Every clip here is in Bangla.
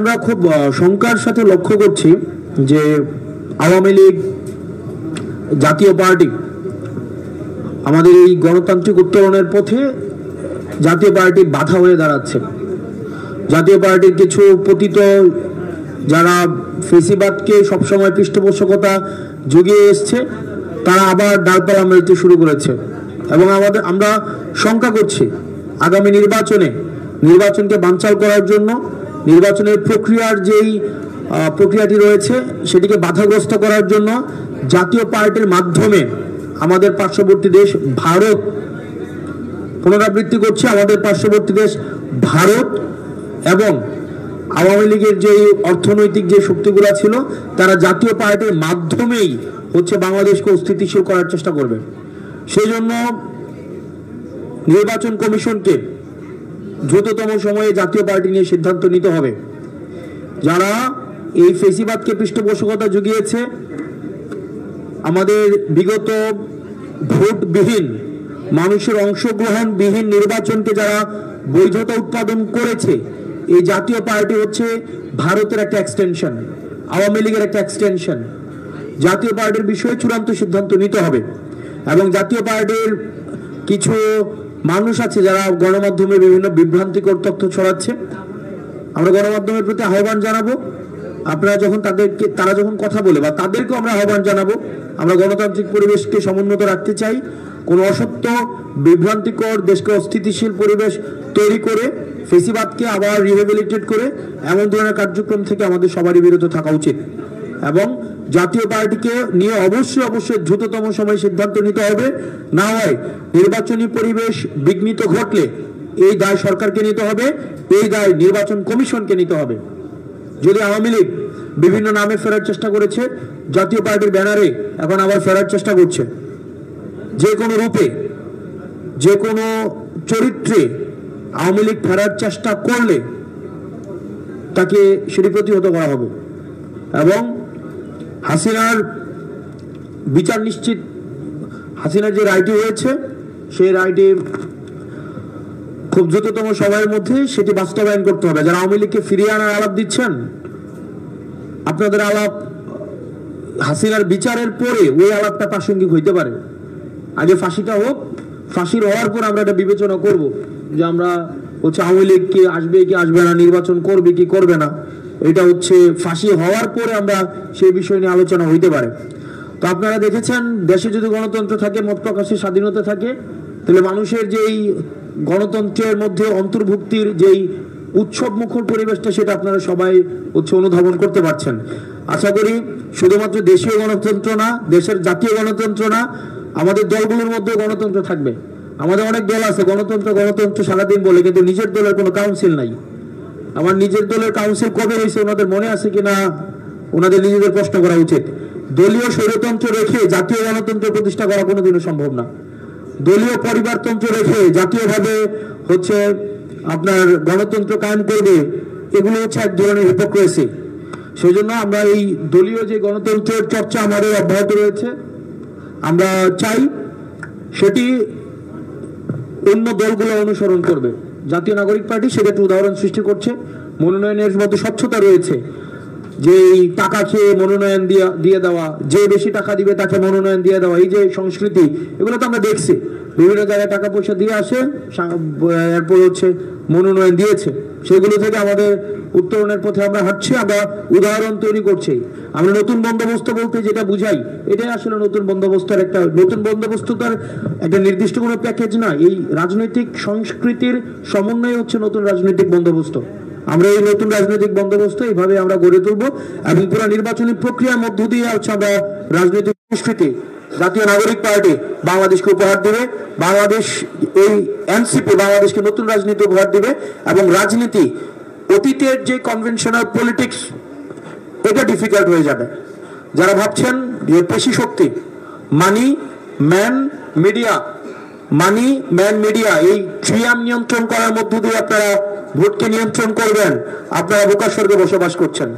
আমরা খুব শঙ্কার সাথে লক্ষ্য করছি যে আওয়ামী লীগ জাতীয় পার্টি আমাদের এই গণতান্ত্রিক উত্তরণের পথে জাতীয় পার্টি বাধা হয়ে দাঁড়াচ্ছে। জাতীয় পার্টির কিছু পতিত যারা ফেসিবাদকে সবসময় পৃষ্ঠপোষকতা জুগিয়ে এসছে তারা আবার ডালপালা মেলতে শুরু করেছে এবং আমরা শঙ্কা করছি আগামী নির্বাচনকে বানচাল করার জন্য নির্বাচনের প্রক্রিয়ার যেই প্রক্রিয়াটি রয়েছে সেটিকে বাধাগ্রস্ত করার জন্য জাতীয় পার্টির মাধ্যমে আমাদের পার্শ্ববর্তী দেশ ভারত, পুনরাবৃত্তি করছে, আমাদের পার্শ্ববর্তী দেশ ভারত এবং আওয়ামী লীগের যে অর্থনৈতিক যে শক্তিগুলো ছিল তারা জাতীয় পার্টির মাধ্যমেই বাংলাদেশকে অস্থিতিশীল করার চেষ্টা করবে। সেই জন্য নির্বাচন কমিশনকে দ্রুততম সময়ে জাতীয় পার্টি নিয়ে সিদ্ধান্ত নিতে হবে। যারা এই ফেসিবাদকে পৃষ্ঠপোষকতা জুগিয়েছে, আমাদের বিগত ভোটবিহীন মানুষের অংশগ্রহণবিহীন নির্বাচনকে যারা বৈধতা উৎপাদন করেছে, এই জাতীয় পার্টি হচ্ছে ভারতের একটা এক্সটেনশন, আওয়ামী লীগের একটা এক্সটেনশন। জাতীয় পার্টির বিষয়ে চূড়ান্ত সিদ্ধান্ত নিতে হবে এবং জাতীয় পার্টির কিছু মানুষ আছে যারা গণমাধ্যমে বিভিন্ন বিভ্রান্তিকর তথ্য ছড়াচ্ছে। আমরা গণমাধ্যমের প্রতি আহ্বান জানাবো, আপনারা যখন তারা যখন কথা বলে বা তাদেরকেও আমরা আহ্বান জানাবো, আমরা গণতান্ত্রিক পরিবেশকে সমুন্নত রাখতে চাই। কোনো অসত্য বিভ্রান্তিকর দেশকে অস্থিতিশীল পরিবেশ তৈরি করে ফেসিবাদকে আবার রিহেবিলিটেট করে এমন ধরনের কার্যক্রম থেকে আমাদের সবারই বিরত থাকা উচিত এবং জাতীয় পার্টিকে নিয়ে অবশ্যই দ্রুততম সময়ে সিদ্ধান্ত নিতে হবে। না হয় নির্বাচনী পরিবেশ বিঘ্নিত ঘটলে এই দায় সরকারকে নিতে হবে, এই দায় নির্বাচন কমিশনকে নিতে হবে। যদি আওয়ামী লীগ বিভিন্ন নামে ফেরার চেষ্টা করেছে, জাতীয় পার্টির ব্যানারে এখন আবার ফেরার চেষ্টা করছে, যে কোনো রূপে যে কোনো চরিত্রে আওয়ামী লীগ ফেরার চেষ্টা করলে তাকে সেটি প্রতিহত করা হবে এবং হাসিনার বিচার নিশ্চিত, হাসিনার যে রায়টি হয়েছে সেই রায়টি খুব দ্রুততম সময়ের মধ্যে সেটি বাস্তবায়ন করতে হবে। যারা আওয়ামী লীগকে ফিরিয়ে আনার আলাপ দিচ্ছেন, আপনাদের আলাপ হাসিনার বিচারের পরে ওই আলাপটা প্রাসঙ্গিক হইতে পারে। আগে ফাঁসিটা হোক, ফাঁসির হওয়ার পর আমরা এটা বিবেচনা করব যে আমরা আওয়ামী লীগ কি আসবে কি আসবে না, নির্বাচন করবে কি করবে না, এটা ফাঁসি হওয়ার পরে আমরা সেই বিষয় নিয়ে আলোচনা হইতে পারে। তো আপনারা দেখেছেন, দেশে যদি গণতন্ত্র থাকে, মত প্রকাশের স্বাধীনতা থাকে, তাহলে মানুষের যেই গণতন্ত্রের মধ্যে অন্তর্ভুক্তির যেই উৎসব মুখর পরিবেশটা সেটা আপনারা সবাই অনুধাবন করতে পারছেন। আশা করি শুধুমাত্র দেশীয় গণতন্ত্র না, দেশের জাতীয় গণতন্ত্র না, আমাদের দলগুলোর মধ্যে গণতন্ত্র থাকবে। আমাদের অনেক দল আছে গণতন্ত্র সারাদিন বলে, কিন্তু নিজের দলের কোনো কাউন্সিল নাই। আমার নিজের দলের কাউন্সিল কবে হয়েছে ওনাদের মনে আছে কিনা ওনাদের নিজেদের প্রশ্ন করা উচিত। দলীয় স্বৈরতন্ত্র রেখে জাতীয় গণতন্ত্র প্রতিষ্ঠা করা কোনোদিনও সম্ভব না। দলীয় পরিবারতন্ত্র রেখে জাতীয়ভাবে আপনার গণতন্ত্র কায়েম করবে, এগুলো এক ধরনের হিপোক্রেসি। সেই জন্য আমরা এই দলীয় যে গণতন্ত্রের চর্চা আমাদের অব্যাহত রয়েছে, আমরা চাই সেটি অন্য দলগুলো অনুসরণ করবে। জাতীয় নাগরিক পার্টি সেটা একটা উদাহরণ সৃষ্টি করছে। মনোনয়নের মধ্যে স্বচ্ছতা রয়েছে, যে টাকা খেয়ে মনোনয়ন দিয়ে দেওয়া, যে বেশি টাকা দিবে তাকে মনোনয়ন দিয়ে দেওয়া, এই যে সংস্কৃতি, এগুলো তো আমরা দেখছি বিভিন্ন জায়গায় টাকা পয়সা দিয়ে আসে, এরপর মনোনয়ন দিয়েছে। সেগুলো থেকে আমাদের উত্তরণের পথে আমরা হাঁটছি, আমরা উদাহরণ তৈরি করছি। আমরা নতুন বন্দোবস্ত বলতে যেটা বুঝাই, এটাই আসলে নতুন বন্দোবস্তের একটা তার একটা নির্দিষ্ট কোনো প্যাকেজ না। এই রাজনৈতিক সংস্কৃতির সমন্বয় নতুন রাজনৈতিক বন্দোবস্ত। আমরা এই নতুন রাজনৈতিক বন্দোবস্ত এইভাবে আমরা গড়ে তুলব এবং পুরো নির্বাচনী প্রক্রিয়ার মধ্য দিয়ে আমরা রাজনৈতিক সংস্কৃতি জাতীয় নাগরিক পার্টি বাংলাদেশকে উপহার দেবে। বাংলাদেশ এই এনসিপি বাংলাদেশকে নতুন রাজনীতি উপহার দেবে এবং রাজনীতি অতীতের যে কনভেনশনাল পলিটিক্স এটা ডিফিকাল্ট হয়ে যাবে। যারা ভাবছেন যে পেশি শক্তি, মানি ম্যান মিডিয়া এই ট্রিয়াম নিয়ন্ত্রণ করার মধ্য দিয়ে আপনারা ভোটকে নিয়ন্ত্রণ করবেন, আপনারা বোকার স্বর্গে বসবাস করছেন।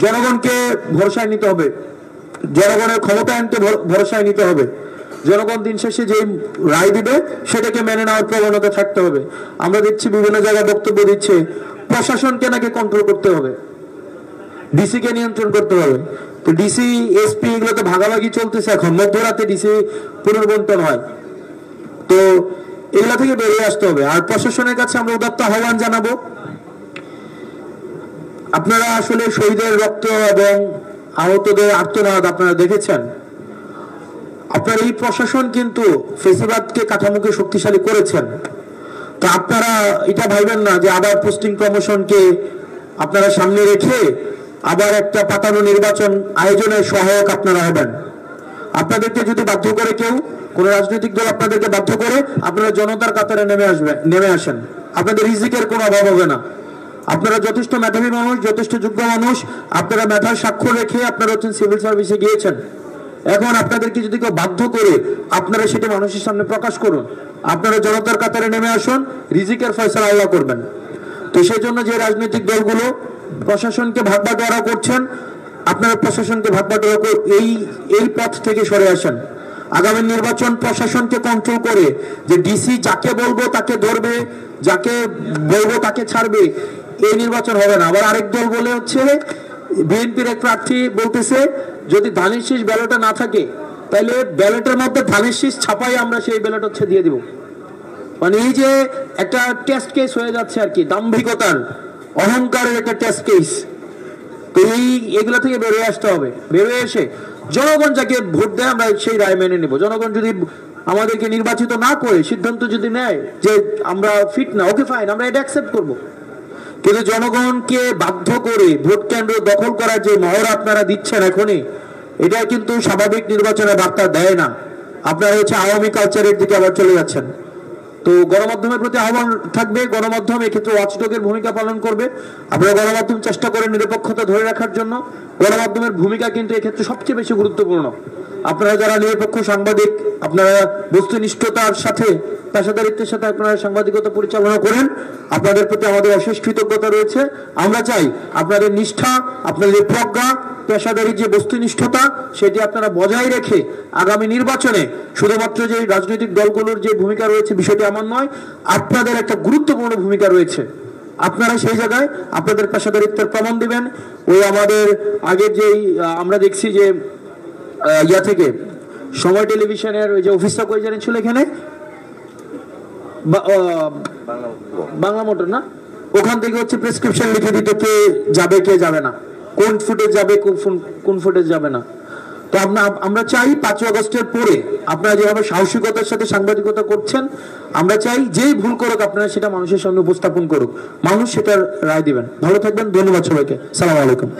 জনগণকে ভরসায় নিতে হবে, জনগণের ক্ষমতা আনতে ভরসায় নিতে হবে। জনগণ দিন শেষে যে রায় দিবে সেটাকে মেনে নেওয়ার প্রবণতা থাকতে হবে। আমরা দেখছি বিভিন্ন জায়গায় বক্তব্য দিচ্ছে প্রশাসনকে নাকি কন্ট্রোল করতে হবে, ডিসি কে নিয়ন্ত্রণ করতে হবে। তো ডিসি এসপি এগুলো তো ভাগাভাগি চলতেছে, এখন মধ্যরাতে ডিসি পুনর্বন্টন হয়। তো এগুলা থেকে বেরিয়ে আসতে হবে। আর প্রশাসনের কাছে আমরা উদাত্ত আহ্বান জানাবো, আপনারা আসলে শহীদের রক্ত এবং আহতদের আর্তনাদ আপনারা দেখেছেন। আপনার এই প্রশাসন কিন্তু ফেসিবাদকে কাঠামোকে শক্তিশালী করেছেন। তো আপনারা এটা ভাববেন না যে আবার পোস্টিং প্রমোশনকে আপনারা সামনে রেখে আবার একটা পাতানো নির্বাচন আয়োজনের সহায়ক আপনারা হবেন। আপনাদেরকে যদি বাধ্য করে কেউ, কোন রাজনৈতিক দল আপনাদেরকে বাধ্য করে, আপনারা জনতার কাতারে নেমে আসেন। আপনাদের রিজিকের কোনো অভাব হবে না। আপনারা যথেষ্ট মেধাবী মানুষ, যথেষ্ট যোগ্য মানুষ, আপনারা মেধার স্বাক্ষর রেখে আপনারা হচ্ছেন সিভিল সার্ভিসে গিয়েছেন। এখন আপনাদেরকে যদি কেউ বাধ্য করে, আপনারা সেটা মানুষের সামনে প্রকাশ করুন। আপনারা জনতার কাতারে নেমে আসুন, রিজিকের ফয়সালা আল্লাহ করবেন। তো সেই জন্য যে রাজনৈতিক দলগুলো প্রশাসনকে ভাগ বাটোয়ারা করছেন, আপনারা প্রশাসনকে ভাগ বাটোয়ারা করে এই পথ থেকে সরে আসেন। আগামী নির্বাচন প্রশাসনকে কন্ট্রোল করে, যে ডিসি যাকে বলবো তাকে ধরবে, যাকে বলবো তাকে ছাড়বে, এই নির্বাচন হবে না। আবার আরেক দল বলে হচ্ছে, বিএনপির এক প্রার্থী বলতেছে যদি ধানের শীষ ব্যালটে না থাকে তাহলে ব্যালটের মধ্যে ধানের শীষ ছাপাই আমরা সেই ব্যালট হচ্ছে দিয়ে দিব। মানে এই যে একটা টেস্ট কেস হয়ে যাচ্ছে আর কি, দাম্ভিকতার অহংকারের একটা টেস্ট কেস। তো এগুলা থেকে বেরোয় আসতে হবে। বেরোয় এসে জনগণ যাকে ভোট দেয় আমরা সেই রায় মেনে নেব। জনগণ যদি আমাদেরকে নির্বাচিত না করে সিদ্ধান্ত যদি নেয় যে আমরা ফিট না, ওকে ফাইন, আমরা এটা অ্যাকসেপ্ট করব। কিন্তু জনগণকে বাধ্য করে ভোট কেন্দ্র দখল করার যে মহড়া আপনারা দিচ্ছেন এখনই, এটা কিন্তু স্বাভাবিক নির্বাচনের বার্তা দেয় না। আপনারা হচ্ছে আওয়ামী কালচারের দিকে আবার চলে যাচ্ছেন। তো গণমাধ্যমের প্রতি আহ্বান থাকবে, গণমাধ্যম এক্ষেত্রে ওয়াচডগের ভূমিকা পালন করবে। আপনারা গণমাধ্যম চেষ্টা করেন নিরপেক্ষতা ধরে রাখার জন্য। গণমাধ্যমের ভূমিকা কিন্তু এক্ষেত্রে সবচেয়ে বেশি গুরুত্বপূর্ণ। আপনারা যারা নিরপেক্ষ সাংবাদিক, আপনারা বস্তুনিষ্ঠতার সাথে, পেশাদারিত্বের সাথে আপনারা সাংবাদিকতা পরিচালনা করেন, আপনাদের প্রতি আমাদের অশেষ কৃতজ্ঞতা রয়েছে। আমরা চাই আপনাদের নিষ্ঠা, আপনাদের প্রজ্ঞা, পেশাদারি যে বস্তুনিষ্ঠতা, সেটি আপনারা বজায় রেখে আগামী নির্বাচনে শুধুমাত্র যে রাজনৈতিক দলগুলোর যে ভূমিকা রয়েছে বিষয়টি এমন নয়, আপনাদের একটা গুরুত্বপূর্ণ ভূমিকা রয়েছে। আপনারা সেই জায়গায় আপনাদের পেশাদারিত্বের প্রমাণ দিবেন। ওই আমাদের আগের যেই আমরা দেখছি যে ইয়া থেকে সময় টেলিভিশনের ওই যে অফিসটা কই জানেন ছিল এখানে বাংলা মোটর না, ওখান থেকে হচ্ছে প্রেসক্রিপশন লিখে দিতে কে যাবে কে যাবে না, কোন ফুটেজ যাবে কোন ফুটেজ যাবে না। তো আমরা চাই 5 আগস্টের পরে আপনারা যেভাবে সাহসিকতার সাথে সাংবাদিকতা করছেন, আমরা চাই যেই ভুল করুক আপনারা সেটা মানুষের সামনে উপস্থাপন করুক, মানুষ সেটার রায় দিবেন। ভালো থাকবেন, ধন্যবাদ সবাইকে, সালাম আলাইকুম।